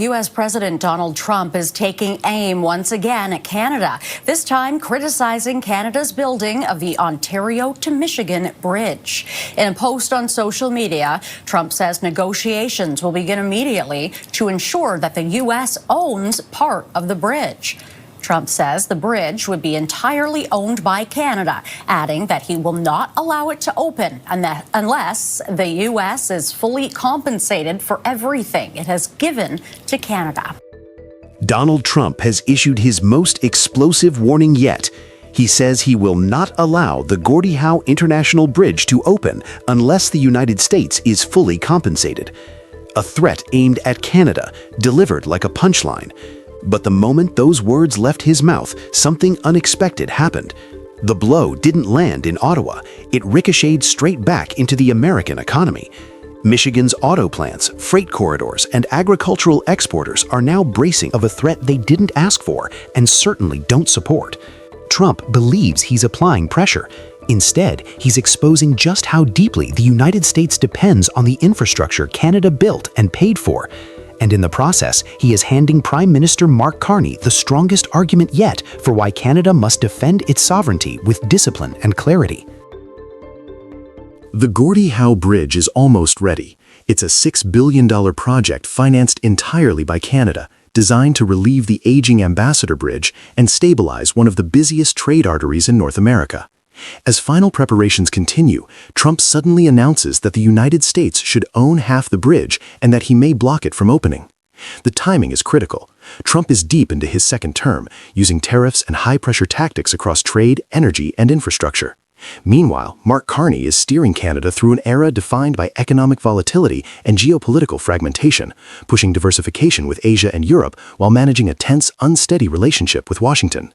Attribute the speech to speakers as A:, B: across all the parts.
A: U.S. President Donald Trump is taking aim once again at Canada, this time criticizing Canada's building of the Ontario to Michigan Bridge. In a post on social media, Trump says negotiations will begin immediately to ensure that the U.S. owns part of the bridge. Trump says the bridge would be entirely owned by Canada, adding that he will not allow it to open unless the U.S. is fully compensated for everything it has given to Canada.
B: Donald Trump has issued his most explosive warning yet. He says he will not allow the Gordie Howe International Bridge to open unless the United States is fully compensated. A threat aimed at Canada, delivered like a punchline. But the moment those words left his mouth, something unexpected happened. The blow didn't land in Ottawa. It ricocheted straight back into the American economy. Michigan's auto plants, freight corridors, and agricultural exporters are now bracing of a threat they didn't ask for and certainly don't support. Trump believes he's applying pressure. Instead, he's exposing just how deeply the United States depends on the infrastructure Canada built and paid for. And in the process, he is handing Prime Minister Mark Carney the strongest argument yet for why Canada must defend its sovereignty with discipline and clarity.
C: The Gordie Howe Bridge is almost ready. It's a $6 billion project financed entirely by Canada, designed to relieve the aging Ambassador Bridge and stabilize one of the busiest trade arteries in North America. As final preparations continue, Trump suddenly announces that the United States should own half the bridge and that he may block it from opening. The timing is critical. Trump is deep into his second term, using tariffs and high-pressure tactics across trade, energy, and infrastructure. Meanwhile, Mark Carney is steering Canada through an era defined by economic volatility and geopolitical fragmentation, pushing diversification with Asia and Europe while managing a tense, unsteady relationship with Washington.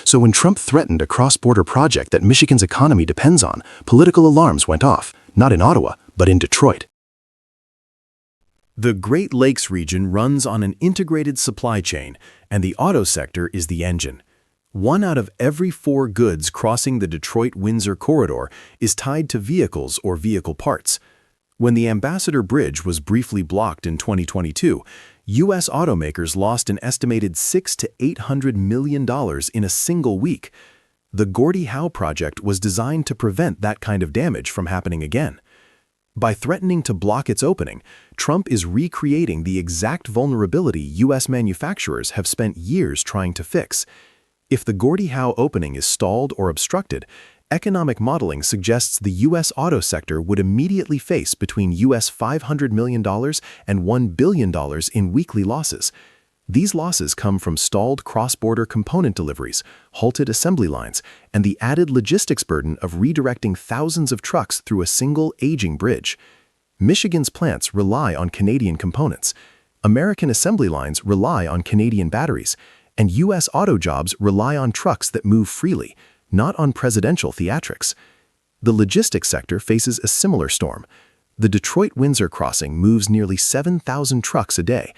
C: So when Trump threatened a cross-border project that Michigan's economy depends on, political alarms went off, not in Ottawa, but in Detroit.
D: The Great Lakes region runs on an integrated supply chain, and the auto sector is the engine. 1 out of every 4 goods crossing the Detroit-Windsor corridor is tied to vehicles or vehicle parts. When the Ambassador Bridge was briefly blocked in 2022, U.S. automakers lost an estimated $600 to $800 million in a single week. The Gordie Howe project was designed to prevent that kind of damage from happening again. By threatening to block its opening, Trump is recreating the exact vulnerability U.S. manufacturers have spent years trying to fix. If the Gordie Howe opening is stalled or obstructed, economic modeling suggests the U.S. auto sector would immediately face between U.S. $500 million and $1 billion in weekly losses. These losses come from stalled cross-border component deliveries, halted assembly lines, and the added logistics burden of redirecting thousands of trucks through a single aging bridge. Michigan's plants rely on Canadian components. American assembly lines rely on Canadian batteries, and U.S. auto jobs rely on trucks that move freely, not on presidential theatrics. The logistics sector faces a similar storm. The Detroit-Windsor crossing moves nearly 7,000 trucks a day.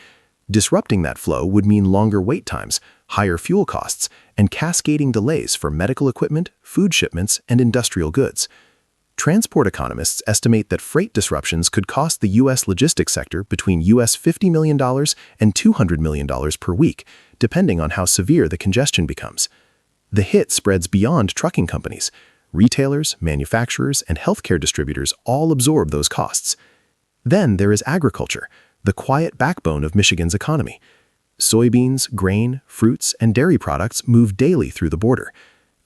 D: Disrupting that flow would mean longer wait times, higher fuel costs, and cascading delays for medical equipment, food shipments, and industrial goods. Transport economists estimate that freight disruptions could cost the U.S. logistics sector between U.S. $50 million and $200 million per week, depending on how severe the congestion becomes. The hit spreads beyond trucking companies. Retailers, manufacturers, and healthcare distributors all absorb those costs. Then there is agriculture, the quiet backbone of Michigan's economy. Soybeans, grain, fruits, and dairy products move daily through the border.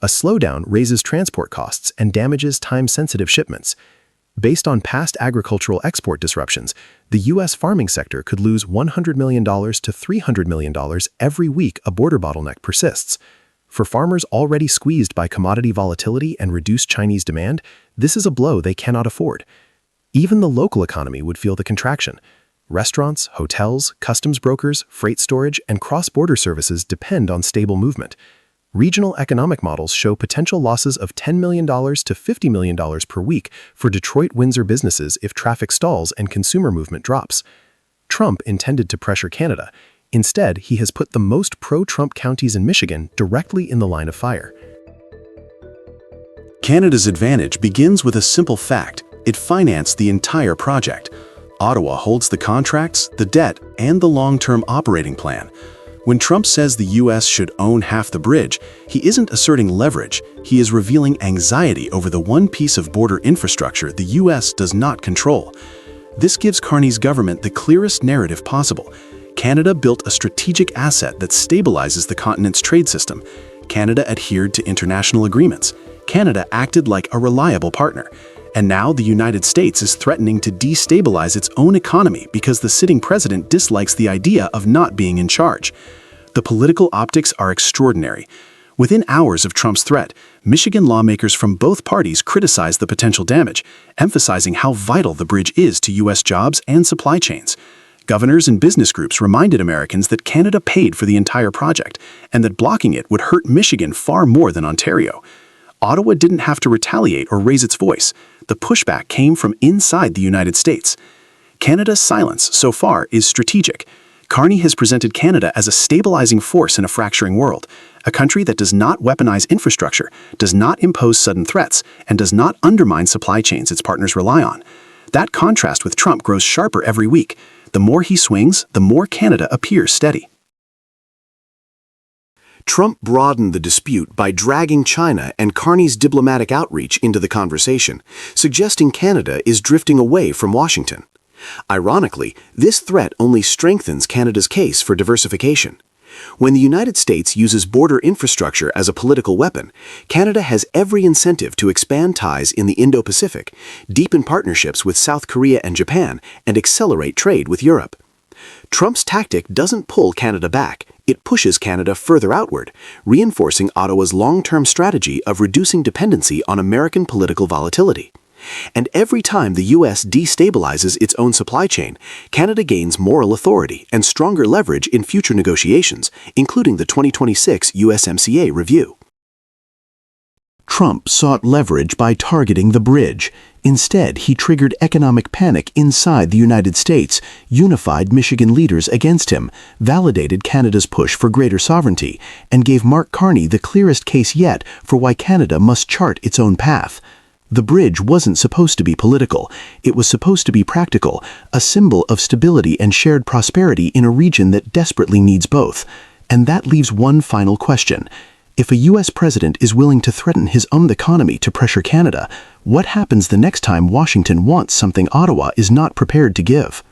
D: A slowdown raises transport costs and damages time-sensitive shipments. Based on past agricultural export disruptions, the U.S. farming sector could lose $100 million to $300 million every week a border bottleneck persists. For farmers already squeezed by commodity volatility and reduced Chinese demand, this is a blow they cannot afford. Even the local economy would feel the contraction. Restaurants, hotels, customs brokers, freight storage, and cross-border services depend on stable movement. Regional economic models show potential losses of $10 million to $50 million per week for Detroit-Windsor businesses if traffic stalls and consumer movement drops. Trump intended to pressure Canada. Instead, he has put the most pro-Trump counties in Michigan directly in the line of fire.
B: Canada's advantage begins with a simple fact: it financed the entire project.
C: Ottawa holds the contracts, the debt, and the long-term operating plan. When Trump says the U.S. should own half the bridge, he isn't asserting leverage, he is revealing anxiety over the one piece of border infrastructure the U.S. does not control. This gives Carney's government the clearest narrative possible. Canada built a strategic asset that stabilizes the continent's trade system. Canada adhered to international agreements. Canada acted like a reliable partner. And now the United States is threatening to destabilize its own economy because the sitting president dislikes the idea of not being in charge. The political optics are extraordinary. Within hours of Trump's threat, Michigan lawmakers from both parties criticized the potential damage, emphasizing how vital the bridge is to U.S. jobs and supply chains. Governors and business groups reminded Americans that Canada paid for the entire project and that blocking it would hurt Michigan far more than Ontario. Ottawa didn't have to retaliate or raise its voice. The pushback came from inside the United States. Canada's silence so far is strategic. Carney has presented Canada as a stabilizing force in a fracturing world, a country that does not weaponize infrastructure, does not impose sudden threats, and does not undermine supply chains its partners rely on. That contrast with Trump grows sharper every week. The more he swings, the more Canada appears steady.
B: Trump broadened the dispute by dragging China and Carney's diplomatic outreach into the conversation, suggesting Canada is drifting away from Washington. Ironically, this threat only strengthens Canada's case for diversification. When the United States uses border infrastructure as a political weapon, Canada has every incentive to expand ties in the Indo-Pacific, deepen partnerships with South Korea and Japan, and accelerate trade with Europe. Trump's tactic doesn't pull Canada back, it pushes Canada further outward, reinforcing Ottawa's long-term strategy of reducing dependency on American political volatility. And every time the U.S. destabilizes its own supply chain, Canada gains moral authority and stronger leverage in future negotiations, including the 2026 USMCA review. Trump sought leverage by targeting the bridge. Instead, he triggered economic panic inside the United States, unified Michigan leaders against him, validated Canada's push for greater sovereignty, and gave Mark Carney the clearest case yet for why Canada must chart its own path. The bridge wasn't supposed to be political. It was supposed to be practical, a symbol of stability and shared prosperity in a region that desperately needs both. And that leaves one final question. If a U.S. president is willing to threaten his own economy to pressure Canada, what happens the next time Washington wants something Ottawa is not prepared to give?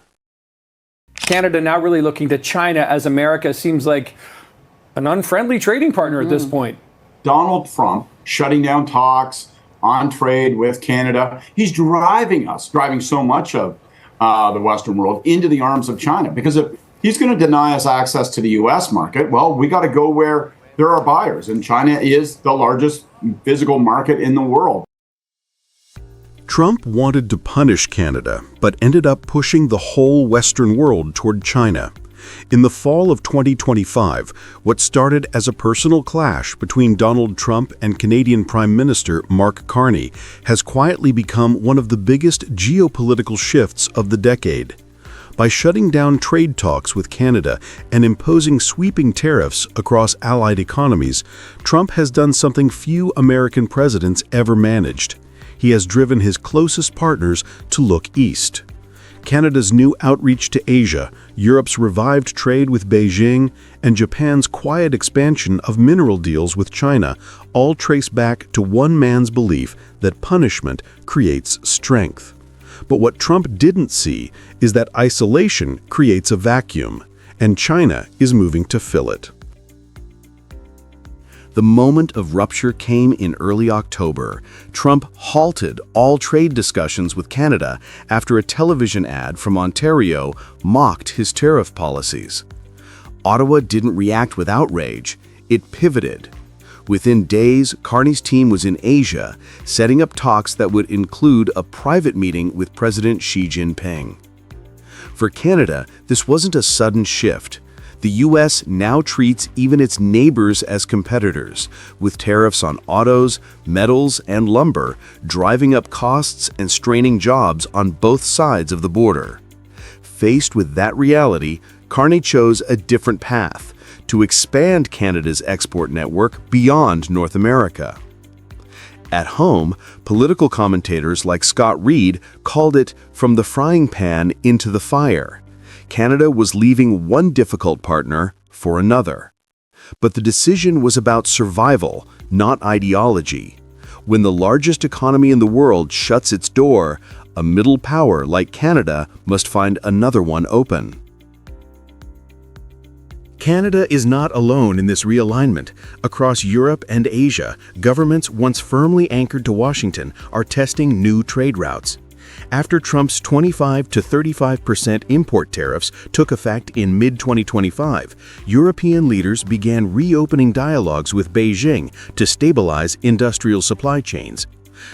E: Canada now really looking to China as America seems like an unfriendly trading partner at this point.
F: Donald Trump shutting down talks on trade with Canada. He's driving so much of the Western world into the arms of China, because if he's going to deny us access to the U.S. market, well, we got to go where there are buyers, and China is the largest physical market in the world.
D: Trump wanted to punish Canada, but ended up pushing the whole Western world toward China. In the fall of 2025, what started as a personal clash between Donald Trump and Canadian Prime Minister Mark Carney has quietly become one of the biggest geopolitical shifts of the decade. By shutting down trade talks with Canada and imposing sweeping tariffs across allied economies, Trump has done something few American presidents ever managed. He has driven his closest partners to look east. Canada's new outreach to Asia, Europe's revived trade with Beijing, and Japan's quiet expansion of mineral deals with China all trace back to one man's belief that punishment creates strength. But what Trump didn't see is that isolation creates a vacuum, and China is moving to fill it. The moment of rupture came in early October. Trump halted all trade discussions with Canada after a television ad from Ontario mocked his tariff policies. Ottawa didn't react with outrage, it pivoted. Within days, Carney's team was in Asia, setting up talks that would include a private meeting with President Xi Jinping. For Canada, this wasn't a sudden shift. The U.S. now treats even its neighbors as competitors, with tariffs on autos, metals, and lumber, driving up costs and straining jobs on both sides of the border. Faced with that reality, Carney chose a different path: to expand Canada's export network beyond North America. At home, political commentators like Scott Reed called it from the frying pan into the fire. Canada was leaving one difficult partner for another. But the decision was about survival, not ideology. When the largest economy in the world shuts its door, a middle power like Canada must find another one open. Canada is not alone in this realignment. Across Europe and Asia, governments once firmly anchored to Washington are testing new trade routes. After Trump's 25 to 35% import tariffs took effect in mid-2025, European leaders began reopening dialogues with Beijing to stabilize industrial supply chains.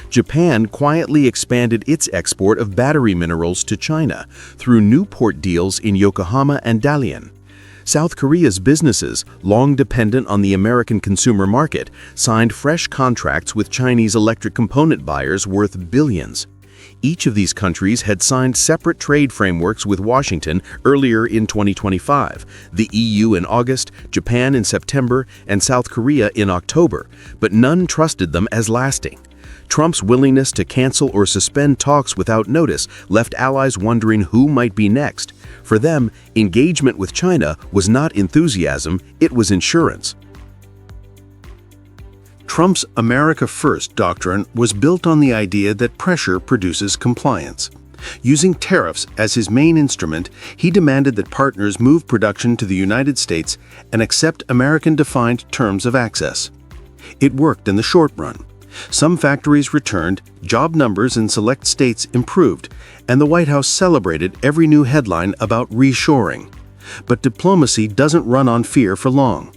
D: Japan quietly expanded its export of battery minerals to China through new port deals in Yokohama and Dalian. South Korea's businesses, long dependent on the American consumer market, signed fresh contracts with Chinese electric component buyers worth billions. Each of these countries had signed separate trade frameworks with Washington earlier in 2025, the EU in August, Japan in September, and South Korea in October, but none trusted them as lasting. Trump's willingness to cancel or suspend talks without notice left allies wondering who might be next. For them, engagement with China was not enthusiasm, it was insurance. Trump's America First doctrine was built on the idea that pressure produces compliance. Using tariffs as his main instrument, he demanded that partners move production to the United States and accept American-defined terms of access. It worked in the short run. Some factories returned, job numbers in select states improved, and the White House celebrated every new headline about reshoring. But diplomacy doesn't run on fear for long.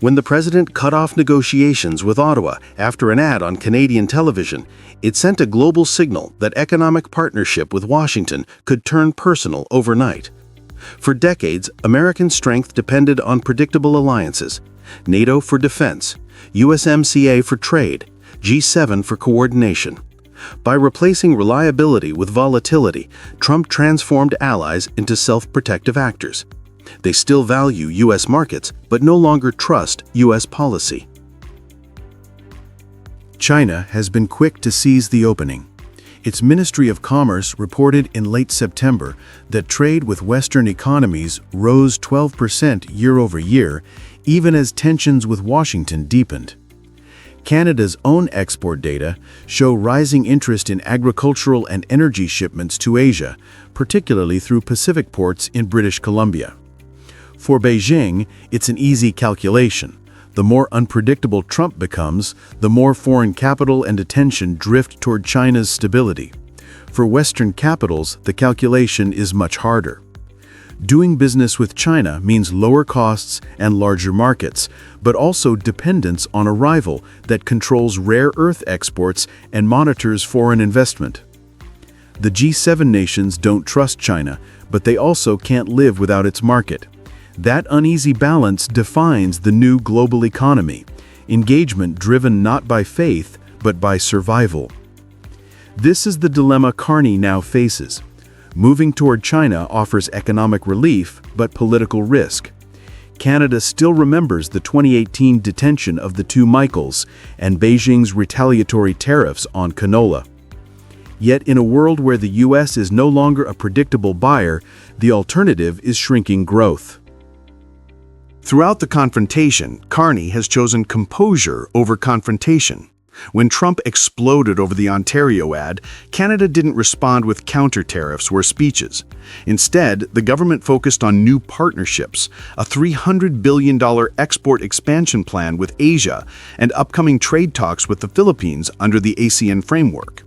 D: When the president cut off negotiations with Ottawa after an ad on Canadian television, it sent a global signal that economic partnership with Washington could turn personal overnight. For decades, American strength depended on predictable alliances: NATO for defense, USMCA for trade, G7 for coordination. By replacing reliability with volatility, Trump transformed allies into self-protective actors. They still value U.S. markets, but no longer trust U.S. policy. China has been quick to seize the opening. Its Ministry of Commerce reported in late September that trade with Western economies rose 12% year over year, even as tensions with Washington deepened. Canada's own export data show rising interest in agricultural and energy shipments to Asia, particularly through Pacific ports in British Columbia. For Beijing, it's an easy calculation. The more unpredictable Trump becomes, the more foreign capital and attention drift toward China's stability. For Western capitals, the calculation is much harder. Doing business with China means lower costs and larger markets, but also dependence on a rival that controls rare earth exports and monitors foreign investment. The G7 nations don't trust China, but they also can't live without its market. That uneasy balance defines the new global economy, engagement driven not by faith, but by survival. This is the dilemma Carney now faces. Moving toward China offers economic relief, but political risk. Canada still remembers the 2018 detention of the two Michaels and Beijing's retaliatory tariffs on canola. Yet in a world where the U.S. is no longer a predictable buyer, the alternative is shrinking growth. Throughout the confrontation, Carney has chosen composure over confrontation. When Trump exploded over the Ontario ad, Canada didn't respond with counter-tariffs or speeches. Instead, the government focused on new partnerships, a $300 billion export expansion plan with Asia, and upcoming trade talks with the Philippines under the ASEAN framework.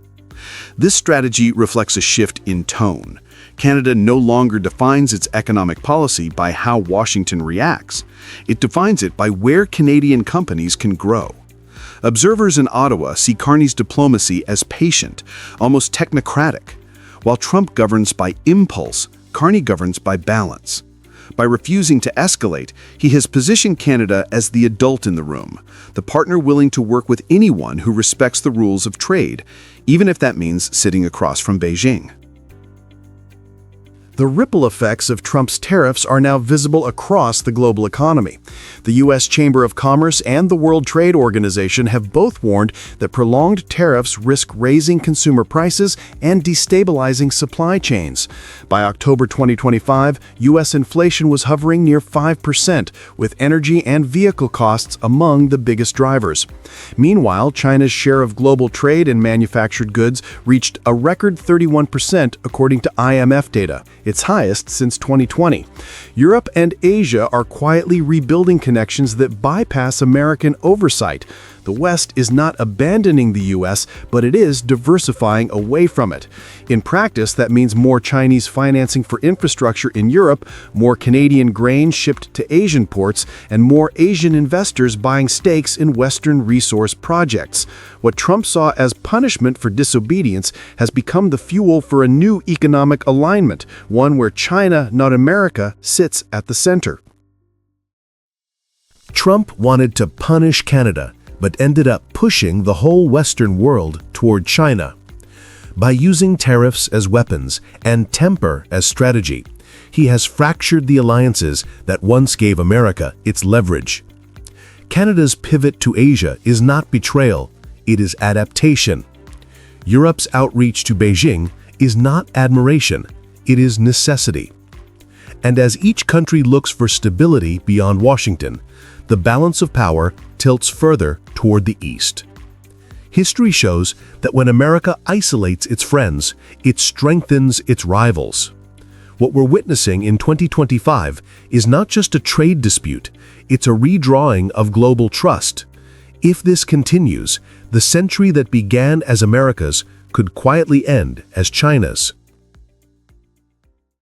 D: This strategy reflects a shift in tone. Canada no longer defines its economic policy by how Washington reacts. It defines it by where Canadian companies can grow. Observers in Ottawa see Carney's diplomacy as patient, almost technocratic. While Trump governs by impulse, Carney governs by balance. By refusing to escalate, he has positioned Canada as the adult in the room, the partner willing to work with anyone who respects the rules of trade, even if that means sitting across from Beijing. The ripple effects of Trump's tariffs are now visible across the global economy. The U.S. Chamber of Commerce and the World Trade Organization have both warned that prolonged tariffs risk raising consumer prices and destabilizing supply chains. By October 2025, U.S. inflation was hovering near 5%, with energy and vehicle costs among the biggest drivers. Meanwhile, China's share of global trade in manufactured goods reached a record 31%, according to IMF data, its highest since 2020. Europe and Asia are quietly rebuilding connections that bypass American oversight. The West is not abandoning the U.S., but it is diversifying away from it. In practice, that means more Chinese financing for infrastructure in Europe, more Canadian grain shipped to Asian ports, and more Asian investors buying stakes in Western resource projects. What Trump saw as punishment for disobedience has become the fuel for a new economic alignment, one where China, not America, sits at the center.
C: Trump wanted to punish Canada, but ended up pushing the whole Western world toward China. By using tariffs as weapons and temper as strategy, he has fractured the alliances that once gave America its leverage. Canada's pivot to Asia is not betrayal, it is adaptation. Europe's outreach to Beijing is not admiration, it is necessity. And as each country looks for stability beyond Washington, the balance of power tilts further toward the east. History shows that when America isolates its friends, it strengthens its rivals. What we're witnessing in 2025 is not just a trade dispute, it's a redrawing of global trust. If this continues, the century that began as America's could quietly end as China's.